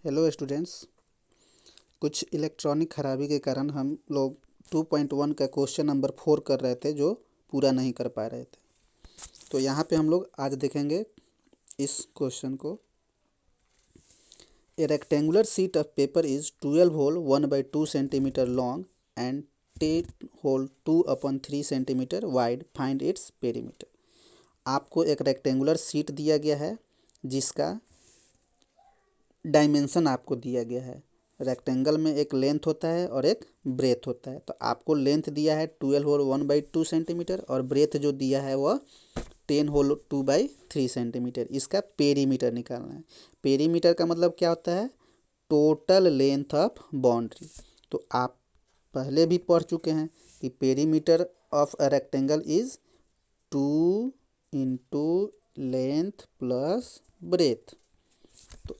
Hello students. कुछ electronic खराबी के कारण हम लोग 2.1 का क्वेश्चन नंबर 4 कर रहे थे जो पूरा नहीं कर पा रहे थे। तो यहाँ पे हम लोग आज देखेंगे इस क्वेश्चन को। A rectangular sheet of paper is 12 whole 1/2 centimetre long and 10 whole 2/3 centimetre wide. Find its perimeter. आपको एक रेक्टेंगुलर शीट दिया गया है जिसका डायमेंशन आपको दिया गया है। रेक्टेंगल में एक लेंथ होता है और एक ब्रेथ होता है। तो आपको लेंथ दिया है 12 होल 1/2 सेंटीमीटर और ब्रेथ जो दिया है वह 10 होल 2/3 सेंटीमीटर। इसका पेरीमीटर निकालना है। पेरीमीटर का मतलब क्या होता है? Total length of boundary. तो आप पहले भी पढ़ चुके हैं कि perimeter of a rectangle is 2 into length plus breadth. तो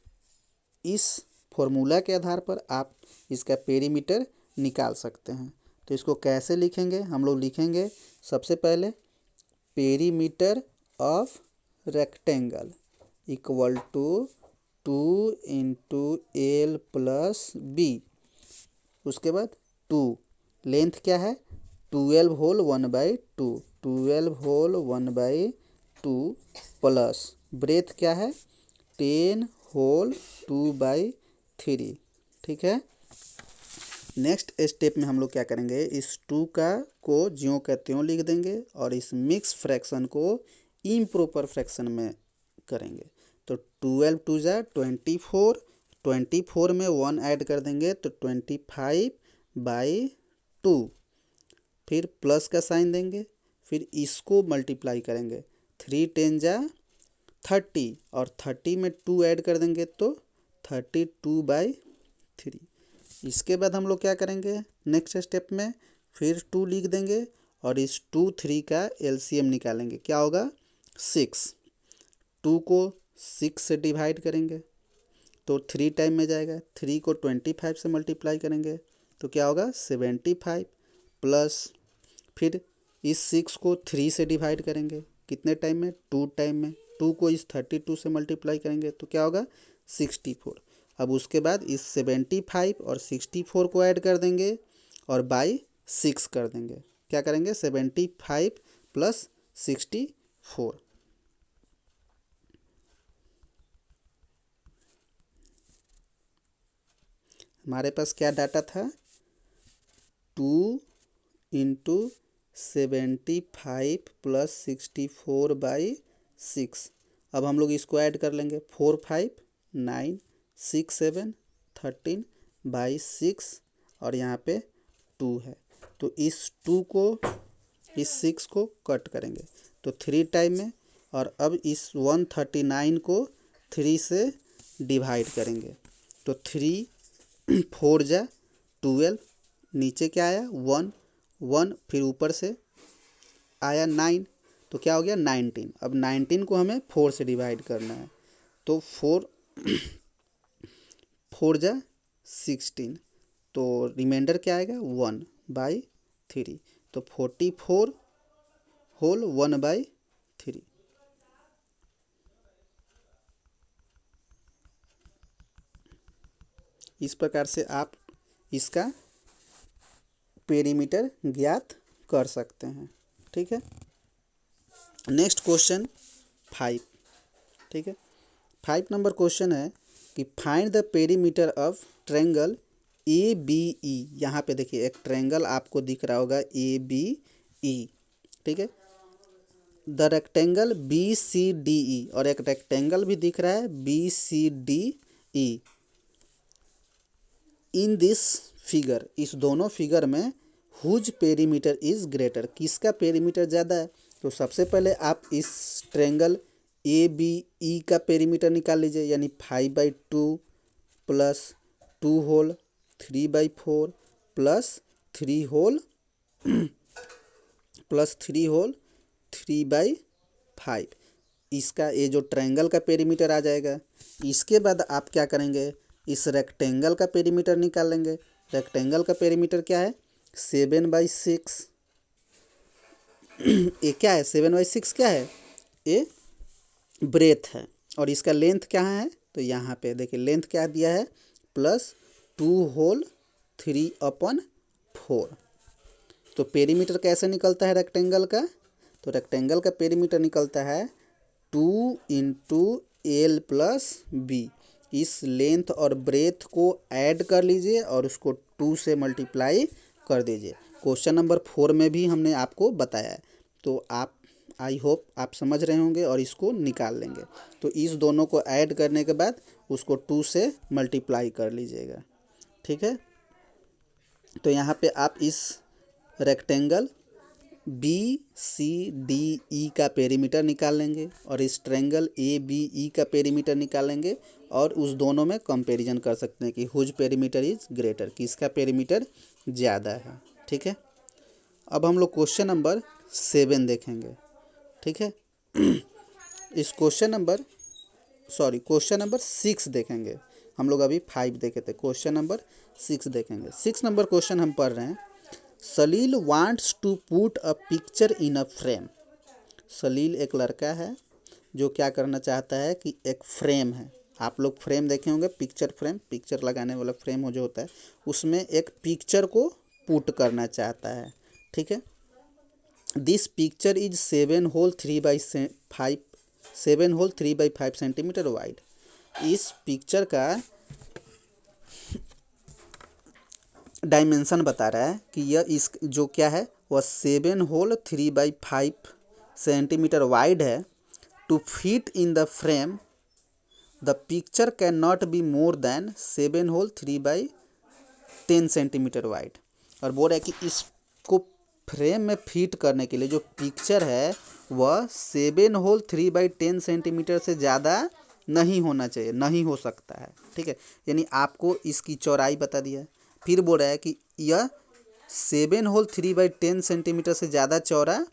इस फॉर्मूला के आधार पर आप इसका पेरीमीटर निकाल सकते हैं। तो इसको कैसे लिखेंगे? हम लोग लिखेंगे सबसे पहले perimeter of rectangle equal to 2 into L plus B. उसके बाद 2 लेंथ क्या है? 12 होल 1/2 12 होल 1/2 प्लस ब्रेथ क्या है? 10 होल 2/3। ठीक है। नेक्स्ट स्टेप में हम लोग क्या करेंगे? इस 2 को ज्यों का त्यों लिख देंगे और इस मिक्स फ्रैक्शन को इम्प्रॉपर फ्रैक्शन में करेंगे। तो 12 2 जा 24, 24 में 1 ऐड कर देंगे तो 25/2। फिर प्लस का साइन देंगे, फिर इसको मल्टीप्लाई करेंगे। 3 10 जा 30 और 30 में 2 ऐड कर देंगे तो 32/3। इसके बाद हम लोग क्या करेंगे? नेक्स्ट स्टेप में फिर 2 लिख देंगे और इस 2 3 का एलसीएम निकालेंगे। क्या होगा? 6। 2 को 6 से डिवाइड करेंगे तो 3 टाइम में जाएगा। 3 को 25 से मल्टीप्लाई करेंगे तो क्या होगा? 75 प्लस फिर इस 6 को 3 से डिवाइड करेंगे कितने टाइम में? 2 टाइम में। 2 को इस 32 से मल्टीप्लाई करेंगे तो क्या होगा? 64। अब उसके बाद इस 75 और 64 को ऐड कर देंगे और बाई 6 कर देंगे। क्या करेंगे? 75 प्लस 64। हमारे पास क्या डाटा था? 2 इंटू 75 प्लस 64/6। अब हम लोग इसको ऐड कर लेंगे। 4 5 9 6 7 13/6 और यहाँ पे 2 है तो इस 2 को इस 6 को कट करेंगे तो 3 टाइम में। और अब इस 139 को 3 से डिवाइड करेंगे तो 3 4 जा 12। नीचे क्या आया? 1 1 फिर ऊपर से आया 9 तो क्या हो गया? 19। अब 19 को हमें 4 से डिवाइड करना है तो 4 4 जा 16 तो रिमाइंडर क्या आएगा? 1/3 तो 44 होल 1/3। इस प्रकार से आप इसका पेरीमीटर ज्ञात कर सकते हैं। ठीक है। Next question 5। ठीक है। 5 नंबर क्वेश्चन है कि find the perimeter of triangle ABE। यहाँ पे देखिए एक ट्रायंगल आपको दिख रहा होगा ABE। ठीक है। द रेक्टेंगल BCDE और एक रेक्टेंगल भी दिख रहा है BCDE। इन दिस फिगर, इस दोनों फिगर में हुज पेरीमीटर इज ग्रेटर, किसका पेरीमीटर ज़्यादा है? तो सबसे पहले आप इस ट्रायंगल ABE का पेरीमीटर निकाल लीजिए, यानी 5/2 प्लस 2 होल 3/4 प्लस 3 होल 3/5। इसका ये जो ट्रायंगल का पेरीमीटर आ जाएगा। इसके बाद आप क्या करेंगे? इस रेक्टेंगल का पेरीमीटर निकाल लेंगे। रेक्टेंगल का पेरीमीटर क्या है? 7/6। ये क्या है? 7/6 क्या है? ये ब्रेथ है और इसका लेंथ क्या है? तो यहाँ पे देखिए लेंथ क्या दिया है, +2/3/4। तो पेरीमीटर कैसे निकलता है रेक्टेंगल का, तो रेक्टेंगल का पेरीमीटर निकलता है 2 × L+B। इस लेंथ और ब्रेथ को ऐड कर लीजिए और उसको 2 से मल्टीप्लाई कर दीजिए। क्वेश्चन नंबर 4 में भी हमने आपको बताया है, तो आप आई होप आप समझ रहे होंगे और इसको निकाल लेंगे। तो इस दोनों को ऐड करने के बाद उसको 2 से मल्टीप्लाई कर लीजिएगा, ठीक है। तो यहाँ पे आप इस रेक्टेंगल BCDE का पेरीमीटर निकाल लेंगे और इस ट्रायंगल ABE का पेरीमीटर निकालेंगे और उस दोनों में कंपैरिजन कर सकते हैं कि हुज पेरीमीटर इज ग्रेटर, किसका पेरीमीटर ज़्यादा है, ठीक है। अब हम लोग क्वेश्चन नंबर 7 देखेंगे, ठीक है। इस क्वेश्चन नंबर 6 देखेंगे। हम लोग अभी 5 देखे थे, क्वेश्चन नंबर 6 देखेंगे। 6 नंबर क्वेश्चन हम पढ़ रहे हैं। Salil wants to put a picture in a frame. Salil एक लड़का है जो क्या करना चाहता है कि एक फ्रेम है, आप लोग फ्रेम देखे होंगे, पिक्चर फ्रेम, पिक्चर लगाने वाला फ्रेम हो जो होता है, उसमें एक पिक्चर को पुट करना चाहता है, ठीक है। This picture is 7 whole 3/5 centimetre wide. इस पिक्चर का डायमेंशन बता रहा है कि यह इस जो क्या है वह 7 होल 3/5 सेंटीमीटर वाइड है। To fit in the frame the picture can not be more than 7 whole 3/10 centimetre wide. और बोल रहा है कि इसको फ्रेम में फिट करने के लिए जो पिक्चर है वह 7 होल 3/10 सेंटीमीटर से ज़्यादा नहीं होना चाहिए, नहीं हो सकता है, ठीक है। यानी आपको इसकी चौड़ाई बता दिया है। फिर बोल रहा है कि यह 7 होल 3/10 सेंटीमीटर से ज़्यादा चौड़ा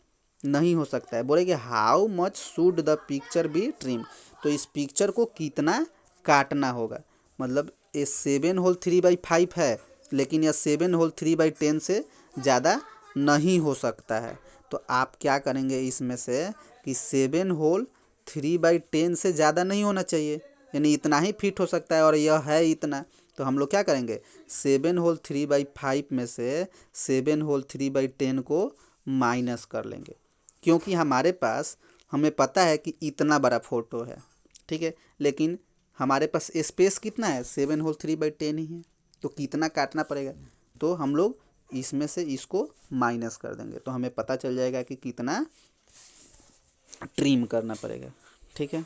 नहीं हो सकता है। बोले कि how much should the picture be trim. तो इस पिक्चर को कितना काटना होगा, मतलब ये 7 होल 3/5 है लेकिन यह 7 होल 3/10 से ज़्यादा नहीं हो सकता है। तो आप क्या करेंगे इसमें से कि 7 होल 3/10 से ज़्यादा नहीं होना चाहिए, यानी इतना ही फिट हो सकता है और यह है इतना। तो हम लोग क्या करेंगे 7 होल 3/5 में से 7 होल 3/10 को माइनस कर लेंगे, क्योंकि हमारे पास हमें पता है कि इतना बड़ा फोटो है, ठीक है, लेकिन हमारे पास स्पेस कितना है 7 होल 3/10 ही है। तो कितना काटना पड़ेगा, तो हम लोग इसमें से इसको माइनस कर देंगे तो हमें पता चल जाएगा कि कितना ट्रिम करना पड़ेगा, ठीक है।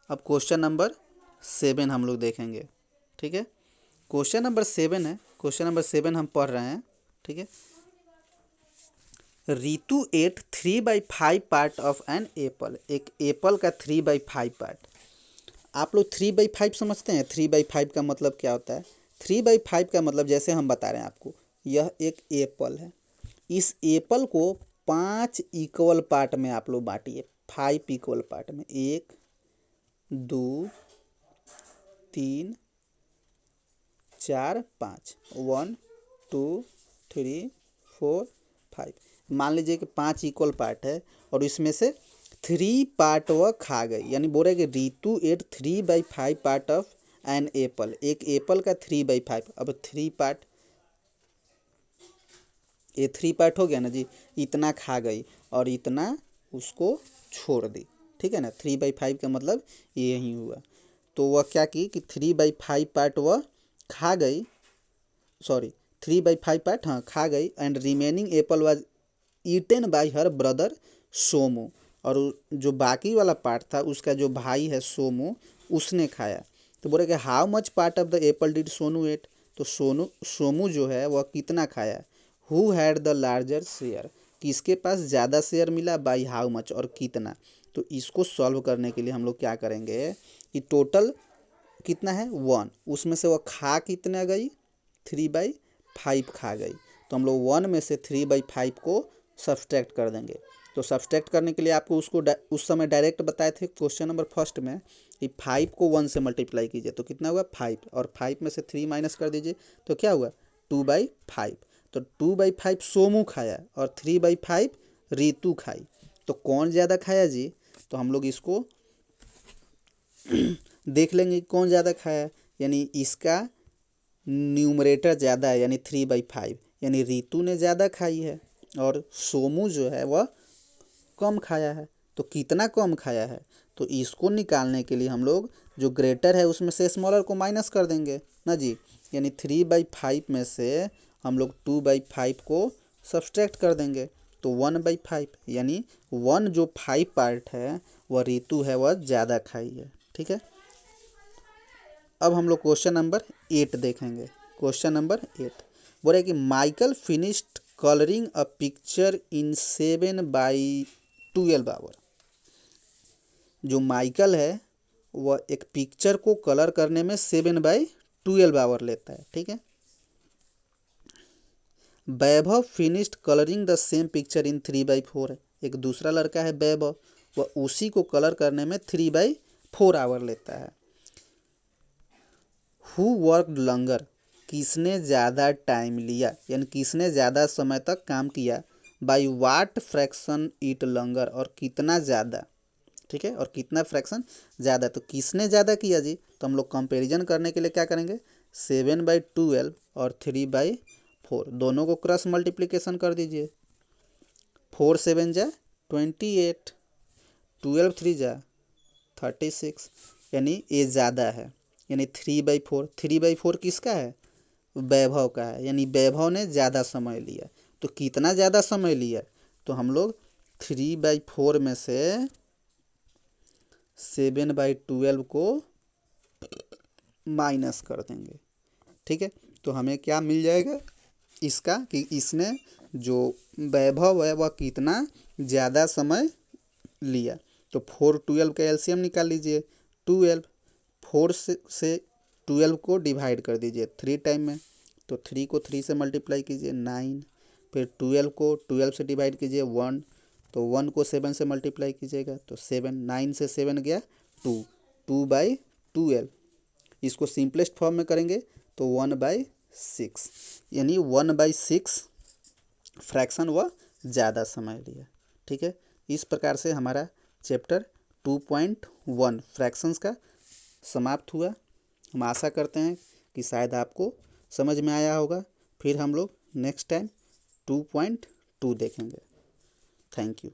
अब क्वेश्चन नंबर 7 हम लोग देखेंगे, ठीक है। क्वेश्चन नंबर 7 है, क्वेश्चन नंबर 7 हम पढ़ रहे हैं, ठीक है। Ritu ate 3/5 part of an apple. एक एप्पल का 3/5 पार्ट। आप लोग 3/5 समझते हैं, 3/5 का मतलब क्या होता है। 3/5 का मतलब जैसे हम बता रहे हैं आपको, यह एक एप्पल है, इस एप्पल को 5 इक्वल पार्ट में आप लोग बांटिए, 5 इक्वल पार्ट में, 1 2 3 4 5, 1 2 3 4 5। मान लीजिए कि 5 इक्वल पार्ट है और इसमें से 3 पार्ट वह खा गई, यानी बोल रहे कि Ritu ate 3/5 part of an apple. एक एप्पल का 3/5, अब 3 पार्ट, ये 3 पार्ट हो गया ना जी, इतना खा गई और इतना उसको छोड़ दी, ठीक है ना। 3/5 का मतलब ये ही हुआ। तो वह क्या की कि 3/5 पार्ट वह खा गई, सॉरी 3/5 पार्ट हाँ खा गई, and remaining Apple was eaten bye her brother Somu. और जो बाकी वाला पार्ट था उसका जो भाई है सोमू, उसने खाया। तो बोले कि how much part of the apple did Sonu ate. तो सोमू जो है वह कितना खाया। Who had the larger share, किसके पास ज़्यादा शेयर मिला, बाई हाउ मच, और कितना। तो इसको सॉल्व करने के लिए हम लोग क्या करेंगे कि टोटल कितना है 1, उसमें से वह खा कितना गई 3/5 खा गई। तो हम लोग 1 में से 3/5 को सब्सट्रैक्ट कर देंगे। तो सब्सट्रैक्ट करने के लिए आपको उसको उस समय डायरेक्ट बताए थे क्वेश्चन नंबर फर्स्ट में कि 5 को 1 से मल्टीप्लाई कीजिए तो कितना हुआ 5, और 5 में से 3 माइनस कर दीजिए तो क्या हुआ 2/5। तो 2/5 सोमू खाया और 3/5 रितु खाई। तो कौन ज़्यादा खाया जी, तो हम लोग इसको देख लेंगे कि कौन ज़्यादा खाया है, यानी इसका न्यूमरेटर ज़्यादा है यानी 3/5, यानी रितु ने ज़्यादा खाई है और सोमू जो है वह कम खाया है। तो कितना कम खाया है, तो इसको निकालने के लिए हम लोग जो ग्रेटर है उसमें से स्मॉलर को माइनस कर देंगे ना जी, यानी 3/5 में से हम लोग 2/5 को सब्सट्रैक्ट कर देंगे तो 1/5, यानी 1 जो 5 पार्ट है वह रितु है वह ज़्यादा खाई है। ठीक है, अब हम लोग क्वेश्चन नंबर 8 देखेंगे। क्वेश्चन नंबर 8 बोल रहा है कि Michael finished colouring a picture in 7/12 hour. जो माइकल है वह एक पिक्चर को कलर करने में 7/12 आवर लेता है। ठीक है, Vaibhav finished colouring the same picture in 3/4। एक दूसरा लड़का है वैभव, वह उसी को कलर करने में 3/4 आवर लेता है। हु वर्कड लॉन्गर, किसने ज़्यादा टाइम लिया, यानी किसने ज़्यादा समय तक काम किया। By what fraction it longer, और कितना ज़्यादा। ठीक है, और कितना फ्रैक्शन ज़्यादा, तो किसने ज़्यादा किया जी, तो हम लोग कंपैरिजन करने के लिए क्या करेंगे, 7/12 और 3/4 दोनों को क्रॉस मल्टीप्लिकेशन कर दीजिए। 4 7 जा 28, 12 3 जा 36, यानी ये ज़्यादा है, यानी 3/4। 3/4 किसका है, वैभव का है, यानी वैभव ने ज़्यादा समय लिया। तो कितना ज़्यादा समय लिया, तो हम लोग 3/4 में से 7/12 को माइनस कर देंगे। ठीक है, तो हमें क्या मिल जाएगा इसका, कि इसने जो वैभव है वह कितना ज़्यादा समय लिया। तो 4 12 का एलसीएम निकाल लीजिए, 12। 4 से 12 को डिवाइड कर दीजिए 3 टाइम में, तो 3 को 3 से मल्टीप्लाई कीजिए 9, फिर 12 को 12 से डिवाइड कीजिए 1, तो 1 को 7 से मल्टीप्लाई कीजिएगा तो 7, 9 से 7 गया 2, 2/12। इसको सिंपलेस्ट फॉर्म में करेंगे तो 1/6, यानी 1/6 फ्रैक्शन वह ज़्यादा समय लिया। ठीक है, इस प्रकार से हमारा चैप्टर 2.1 फ्रैक्शंस का समाप्त हुआ। हम आशा करते हैं कि शायद आपको समझ में आया होगा। फिर हम लोग नेक्स्ट टाइम 2.2 देखेंगे। Thank you.